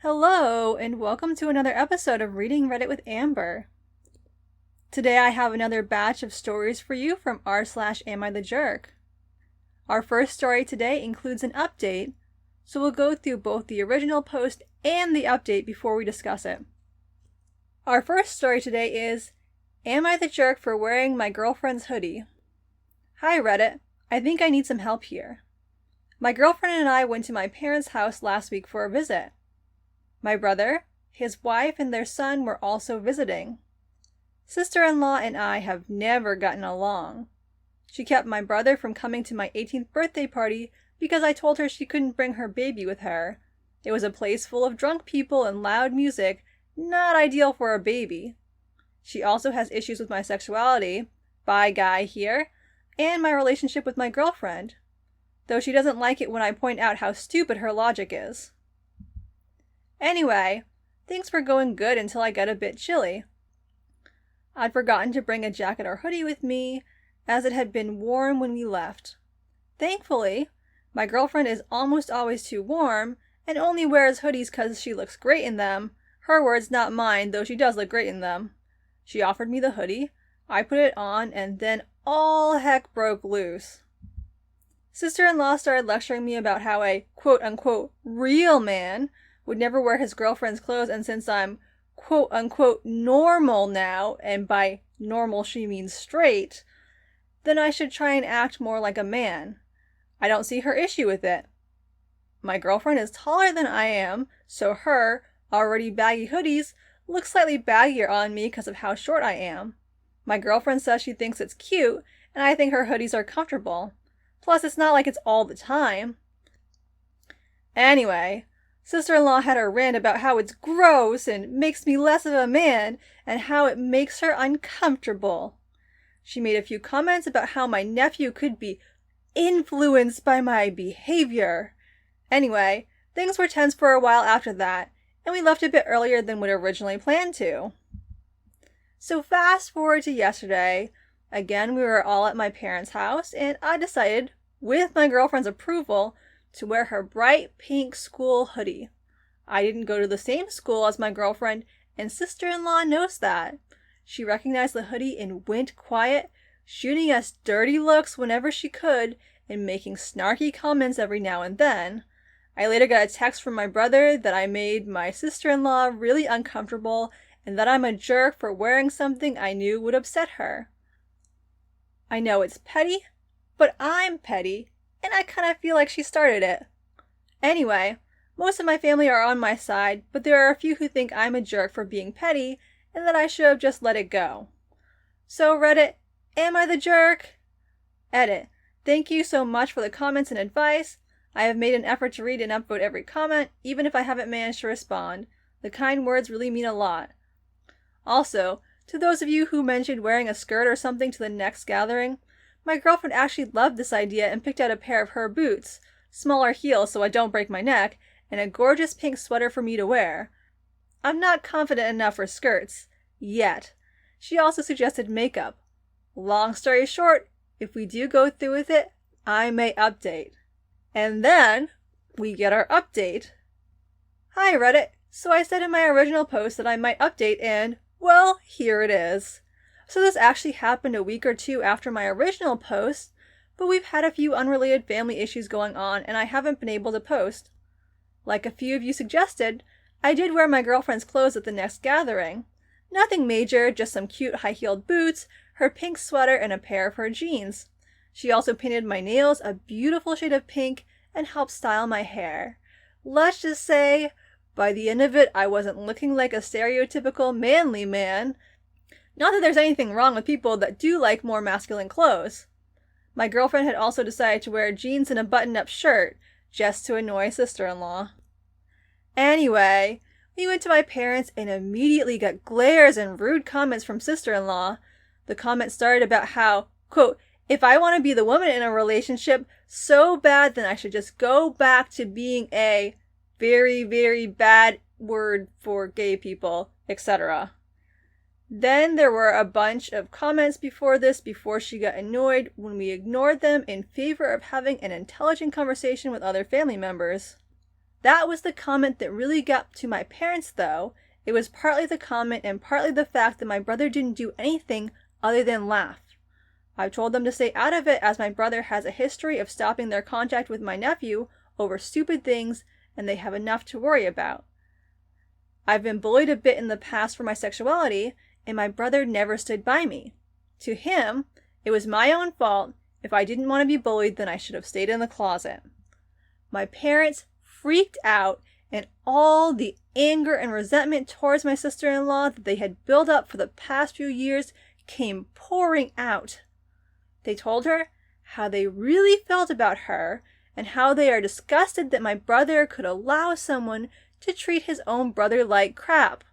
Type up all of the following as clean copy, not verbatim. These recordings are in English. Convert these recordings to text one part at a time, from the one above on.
Hello, and welcome to another episode of Reading Reddit with Amber. Today I have another batch of stories for you from r/AmITheJerk. Our first story today includes an update, so we'll go through both the original post and the update before we discuss it. Our first story today is, Am I the jerk for wearing my girlfriend's hoodie? Hi Reddit, I think I need some help here. My girlfriend and I went to my parents' house last week for a visit. My brother, his wife, and their son were also visiting. Sister-in-law and I have never gotten along. She kept my brother from coming to my 18th birthday party because I told her she couldn't bring her baby with her. It was a place full of drunk people and loud music, not ideal for a baby. She also has issues with my sexuality, bi guy here, and my relationship with my girlfriend, though she doesn't like it when I point out how stupid her logic is. Anyway, things were going good until I got a bit chilly. I'd forgotten to bring a jacket or hoodie with me, as it had been warm when we left. Thankfully, my girlfriend is almost always too warm, and only wears hoodies because she looks great in them. Her words, not mine, though she does look great in them. She offered me the hoodie, I put it on, and then all heck broke loose. Sister-in-law started lecturing me about how a quote-unquote real man would never wear his girlfriend's clothes, and since I'm quote-unquote normal now, and by normal she means straight, then I should try and act more like a man. I don't see her issue with it. My girlfriend is taller than I am, so her already baggy hoodies look slightly baggier on me because of how short I am. My girlfriend says she thinks it's cute, and I think her hoodies are comfortable. Plus, it's not like it's all the time. Anyway, sister-in-law had her rant about how it's gross and makes me less of a man, and how it makes her uncomfortable. She made a few comments about how my nephew could be influenced by my behavior. Anyway, things were tense for a while after that, and we left a bit earlier than we'd originally planned to. So fast forward to yesterday. Again, we were all at my parents' house, and I decided, with my girlfriend's approval, to wear her bright pink school hoodie. I didn't go to the same school as my girlfriend, and sister-in-law knows that. She recognized the hoodie and went quiet, shooting us dirty looks whenever she could, and making snarky comments every now and then. I later got a text from my brother that I made my sister-in-law really uncomfortable, and that I'm a jerk for wearing something I knew would upset her. I know it's petty, but I'm petty, and I kind of feel like she started it. Anyway, most of my family are on my side, but there are a few who think I'm a jerk for being petty, and that I should have just let it go. So Reddit, am I the jerk? Edit. Thank you so much for the comments and advice. I have made an effort to read and upvote every comment, even if I haven't managed to respond. The kind words really mean a lot. Also, to those of you who mentioned wearing a skirt or something to the next gathering, my girlfriend actually loved this idea and picked out a pair of her boots, smaller heels so I don't break my neck, and a gorgeous pink sweater for me to wear. I'm not confident enough for skirts, yet. She also suggested makeup. Long story short, if we do go through with it, I may update. And then, we get our update. Hi Reddit, so I said in my original post that I might update, and well, here it is. So this actually happened a week or two after my original post, but we've had a few unrelated family issues going on and I haven't been able to post. Like a few of you suggested, I did wear my girlfriend's clothes at the next gathering. Nothing major, just some cute high-heeled boots, her pink sweater, and a pair of her jeans. She also painted my nails a beautiful shade of pink and helped style my hair. Let's just say, by the end of it, I wasn't looking like a stereotypical manly man. Not that there's anything wrong with people that do like more masculine clothes. My girlfriend had also decided to wear jeans and a button-up shirt, just to annoy sister-in-law. Anyway, we went to my parents and immediately got glares and rude comments from sister-in-law. The comments started about how, quote, if I want to be the woman in a relationship so bad, then I should just go back to being a very, very bad word for gay people, etc. Then there were a bunch of comments before she got annoyed when we ignored them in favor of having an intelligent conversation with other family members. That was the comment that really got to my parents, though. It was partly the comment and partly the fact that my brother didn't do anything other than laugh. I've told them to stay out of it, as my brother has a history of stopping their contact with my nephew over stupid things, and they have enough to worry about. I've been bullied a bit in the past for my sexuality, and my brother never stood by me. To him, it was my own fault. If I didn't want to be bullied, then I should have stayed in the closet. My parents freaked out, and all the anger and resentment towards my sister-in-law that they had built up for the past few years came pouring out. They told her how they really felt about her and how they are disgusted that my brother could allow someone to treat his own brother like crap.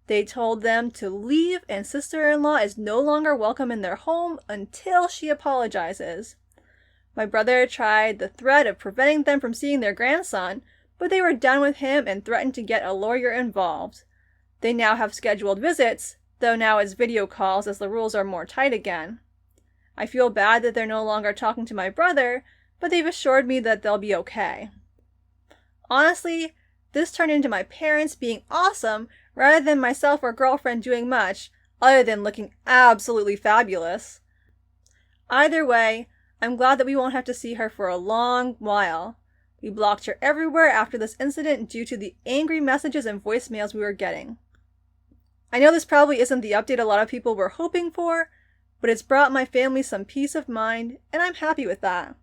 They told them to leave, and sister-in-law is no longer welcome in their home until she apologizes. My brother tried the threat of preventing them from seeing their grandson, but they were done with him and threatened to get a lawyer involved. They now have scheduled visits, though now it's video calls as the rules are more tight again. I feel bad that they're no longer talking to my brother, but they've assured me that they'll be okay. Honestly, this turned into my parents being awesome rather than myself or girlfriend doing much, other than looking absolutely fabulous. Either way, I'm glad that we won't have to see her for a long while. We blocked her everywhere after this incident due to the angry messages and voicemails we were getting. I know this probably isn't the update a lot of people were hoping for, but it's brought my family some peace of mind, and I'm happy with that.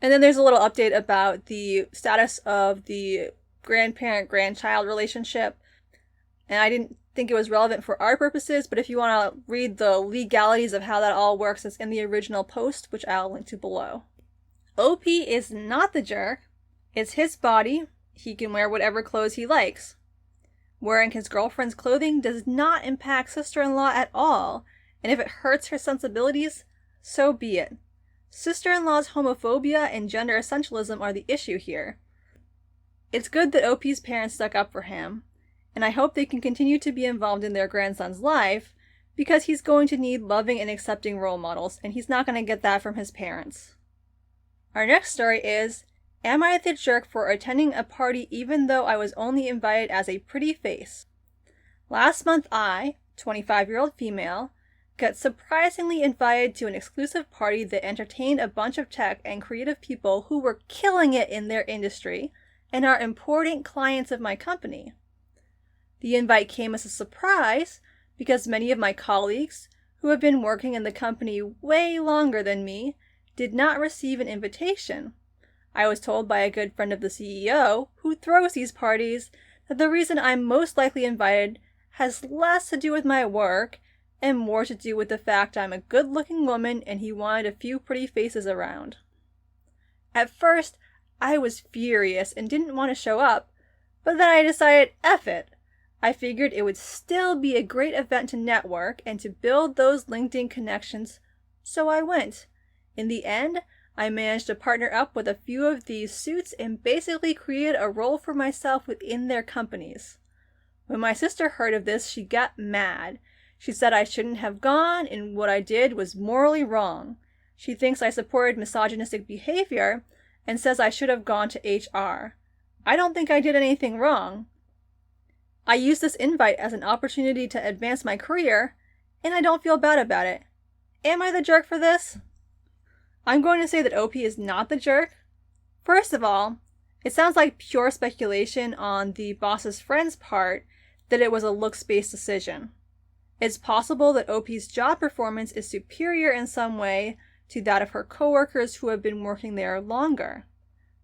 And then there's a little update about the status of the grandparent-grandchild relationship. And I didn't think it was relevant for our purposes, but if you want to read the legalities of how that all works, it's in the original post, which I'll link to below. OP is not the jerk. It's his body. He can wear whatever clothes he likes. Wearing his girlfriend's clothing does not impact sister-in-law at all, and if it hurts her sensibilities, so be it. Sister-in-law's homophobia and gender essentialism are the issue here. It's good that OP's parents stuck up for him, and I hope they can continue to be involved in their grandson's life, because he's going to need loving and accepting role models, and he's not going to get that from his parents. Our next story is, am I the jerk for attending a party even though I was only invited as a pretty face? Last month I, 25-year-old female, got surprisingly invited to an exclusive party that entertained a bunch of tech and creative people who were killing it in their industry and are important clients of my company. The invite came as a surprise because many of my colleagues, who have been working in the company way longer than me, did not receive an invitation. I was told by a good friend of the CEO, who throws these parties, that the reason I'm most likely invited has less to do with my work and more to do with the fact I'm a good-looking woman and he wanted a few pretty faces around. At first, I was furious and didn't want to show up, but then I decided, F it. I figured it would still be a great event to network and to build those LinkedIn connections, so I went. In the end, I managed to partner up with a few of these suits and basically created a role for myself within their companies. When my sister heard of this, she got mad. She said I shouldn't have gone and what I did was morally wrong. She thinks I supported misogynistic behavior and says I should have gone to HR. I don't think I did anything wrong. I used this invite as an opportunity to advance my career, and I don't feel bad about it. Am I the jerk for this? I'm going to say that OP is not the jerk. First of all, it sounds like pure speculation on the boss's friend's part that it was a looks-based decision. It's possible that OP's job performance is superior in some way to that of her coworkers who have been working there longer.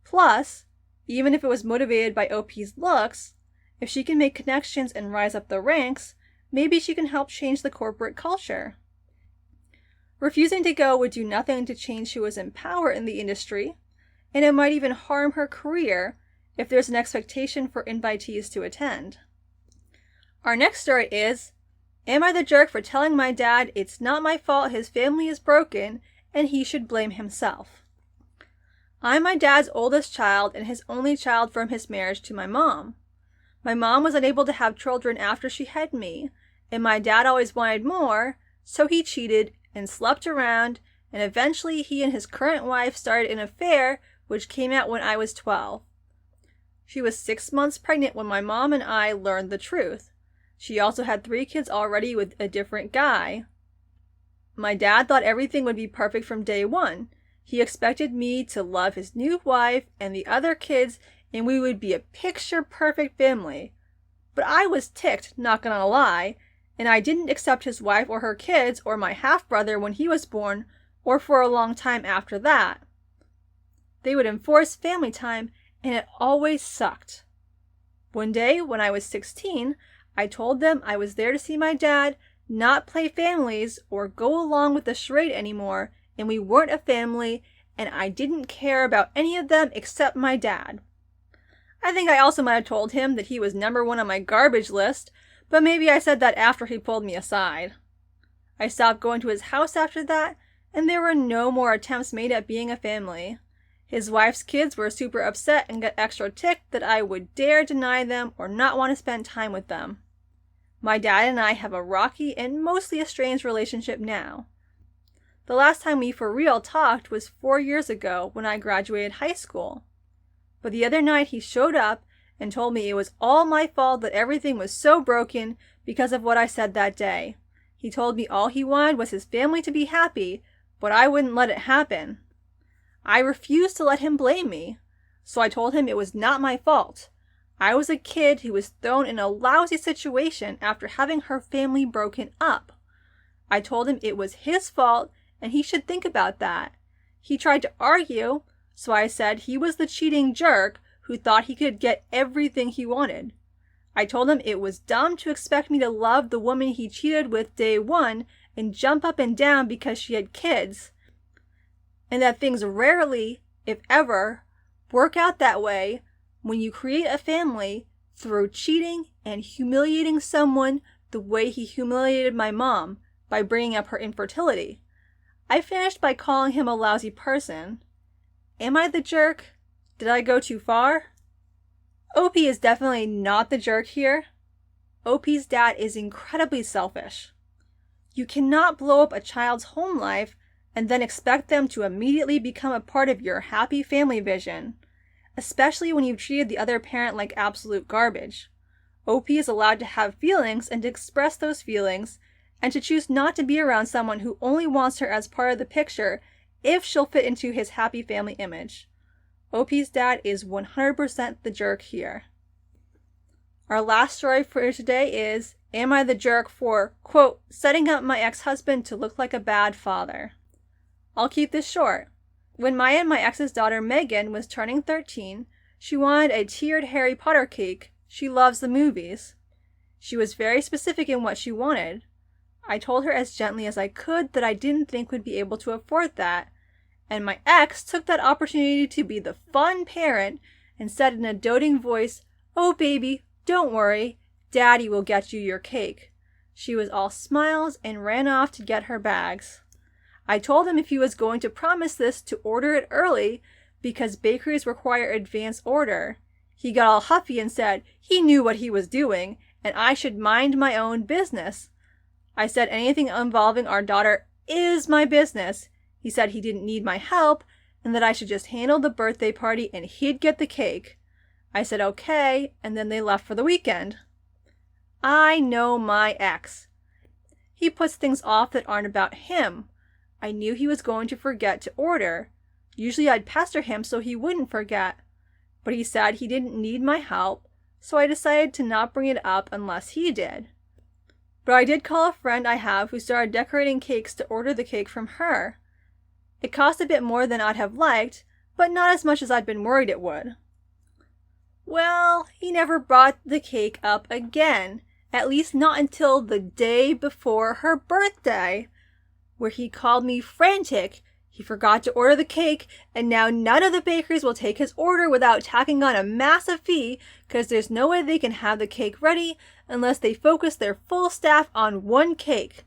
Plus, even if it was motivated by OP's looks, if she can make connections and rise up the ranks, maybe she can help change the corporate culture. Refusing to go would do nothing to change who was in power in the industry, and it might even harm her career if there's an expectation for invitees to attend. Our next story is, am I the jerk for telling my dad it's not my fault his family is broken and he should blame himself? I'm my dad's oldest child and his only child from his marriage to my mom. My mom was unable to have children after she had me, and my dad always wanted more, so he cheated and slept around, and eventually he and his current wife started an affair which came out when I was 12. She was 6 months pregnant when my mom and I learned the truth. She also had 3 kids already with a different guy. My dad thought everything would be perfect from day one. He expected me to love his new wife and the other kids, and we would be a picture-perfect family. But I was ticked, not gonna lie, and I didn't accept his wife or her kids or my half-brother when he was born, or for a long time after that. They would enforce family time, and it always sucked. One day, when I was 16, I told them I was there to see my dad, not play families or go along with the charade anymore, and we weren't a family, and I didn't care about any of them except my dad. I think I also might have told him that he was number 1 on my garbage list, but maybe I said that after he pulled me aside. I stopped going to his house after that, and there were no more attempts made at being a family. His wife's kids were super upset and got extra ticked that I would dare deny them or not want to spend time with them. My dad and I have a rocky and mostly estranged relationship now. The last time we for real talked was 4 years ago when I graduated high school. But the other night he showed up and told me it was all my fault that everything was so broken because of what I said that day. He told me all he wanted was his family to be happy, but I wouldn't let it happen. I refused to let him blame me, so I told him it was not my fault. I was a kid who was thrown in a lousy situation after having her family broken up. I told him it was his fault and he should think about that. He tried to argue, so I said he was the cheating jerk who thought he could get everything he wanted. I told him it was dumb to expect me to love the woman he cheated with day one and jump up and down because she had kids, and that things rarely, if ever, work out that way when you create a family through cheating and humiliating someone the way he humiliated my mom by bringing up her infertility. I finished by calling him a lousy person. Am I the jerk? Did I go too far? OP is definitely not the jerk here. OP's dad is incredibly selfish. You cannot blow up a child's home life and then expect them to immediately become a part of your happy family vision, especially when you've treated the other parent like absolute garbage. OP is allowed to have feelings and to express those feelings, and to choose not to be around someone who only wants her as part of the picture if she'll fit into his happy family image. OP's dad is 100% the jerk here. Our last story for today is, am I the jerk for, quote, setting up my ex-husband to look like a bad father? I'll keep this short. When Maya and my ex's daughter Megan was turning 13, she wanted a tiered Harry Potter cake. She loves the movies. She was very specific in what she wanted. I told her as gently as I could that I didn't think we'd be able to afford that, and my ex took that opportunity to be the fun parent and said in a doting voice, "Oh baby, don't worry, Daddy will get you your cake." She was all smiles and ran off to get her bags. I told him if he was going to promise this to order it early because bakeries require advance order. He got all huffy and said he knew what he was doing and I should mind my own business. I said anything involving our daughter is my business. He said he didn't need my help and that I should just handle the birthday party and he'd get the cake. I said okay, and then they left for the weekend. I know my ex. He puts things off that aren't about him. I knew he was going to forget to order. Usually I'd pester him so he wouldn't forget. But he said he didn't need my help, so I decided to not bring it up unless he did. But I did call a friend I have who started decorating cakes to order the cake from her. It cost a bit more than I'd have liked, but not as much as I'd been worried it would. Well, he never brought the cake up again, at least not until the day before her birthday, where he called me frantic. He forgot to order the cake, and now none of the bakeries will take his order without tacking on a massive fee, because there's no way they can have the cake ready unless they focus their full staff on one cake.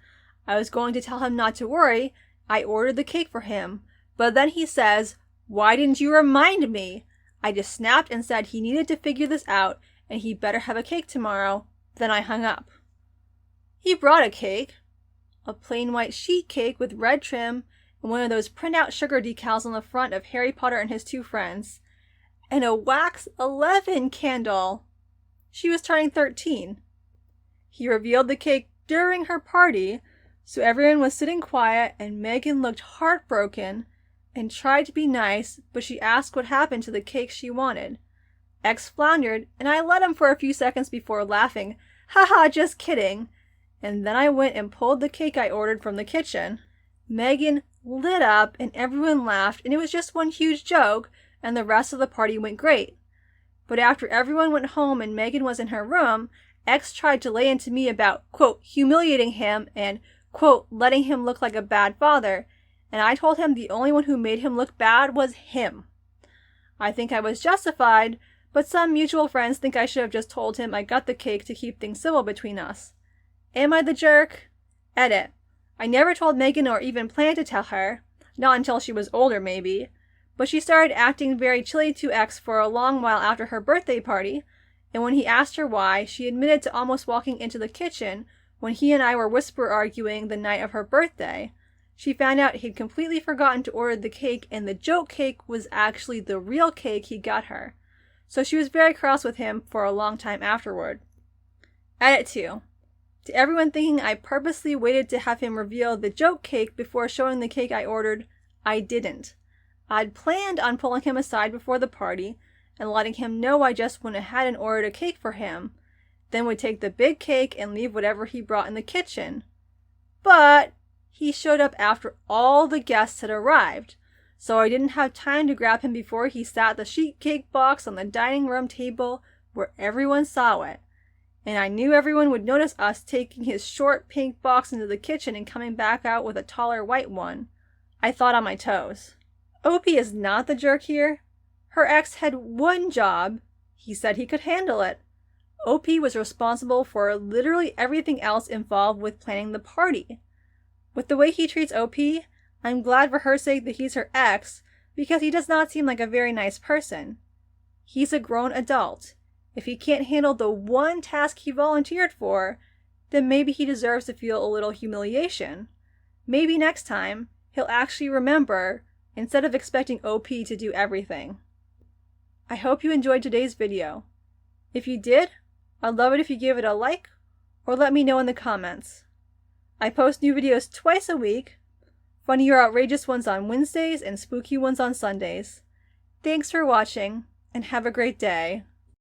I was going to tell him not to worry. I ordered the cake for him, but then he says, "Why didn't you remind me?" I just snapped and said he needed to figure this out, and he better have a cake tomorrow. Then I hung up. He brought a cake, a plain white sheet cake with red trim, and one of those printout sugar decals on the front of Harry Potter and his two friends. and a wax 11 candle. She was turning 13. He revealed the cake during her party, so everyone was sitting quiet and Megan looked heartbroken and tried to be nice, but she asked what happened to the cake she wanted. X floundered, and I let him for a few seconds before laughing, "Haha, just kidding," and then I went and pulled the cake I ordered from the kitchen. Megan lit up and everyone laughed, and it was just one huge joke, and the rest of the party went great. But after everyone went home and Megan was in her room, X tried to lay into me about, quote, humiliating him and, quote, letting him look like a bad father, and I told him the only one who made him look bad was him. I think I was justified, but some mutual friends think I should have just told him I got the cake to keep things civil between us. Am I the jerk? Edit. I never told Megan or even planned to tell her, not until she was older maybe, but she started acting very chilly to X for a long while after her birthday party, and when he asked her why, she admitted to almost walking into the kitchen when he and I were whisper arguing the night of her birthday. She found out he'd completely forgotten to order the cake, and the joke cake was actually the real cake he got her. So she was very cross with him for a long time afterward. Edit 2. To everyone thinking I purposely waited to have him reveal the joke cake before showing the cake I ordered, I didn't. I'd planned on pulling him aside before the party and letting him know I just went ahead and ordered a cake for him, then would take the big cake and leave whatever he brought in the kitchen. But he showed up after all the guests had arrived, so I didn't have time to grab him before he sat the sheet cake box on the dining room table where everyone saw it. And I knew everyone would notice us taking his short pink box into the kitchen and coming back out with a taller white one. I thought on my toes. OP is not the jerk here. Her ex had one job. He said he could handle it. OP was responsible for literally everything else involved with planning the party. With the way he treats OP, I'm glad for her sake that he's her ex, because he does not seem like a very nice person. He's a grown adult. If he can't handle the one task he volunteered for, then maybe he deserves to feel a little humiliation. Maybe next time, he'll actually remember, instead of expecting OP to do everything. I hope you enjoyed today's video. If you did, I'd love it if you give it a like, or let me know in the comments. I post new videos twice a week, funny or outrageous ones on Wednesdays and spooky ones on Sundays. Thanks for watching, and have a great day.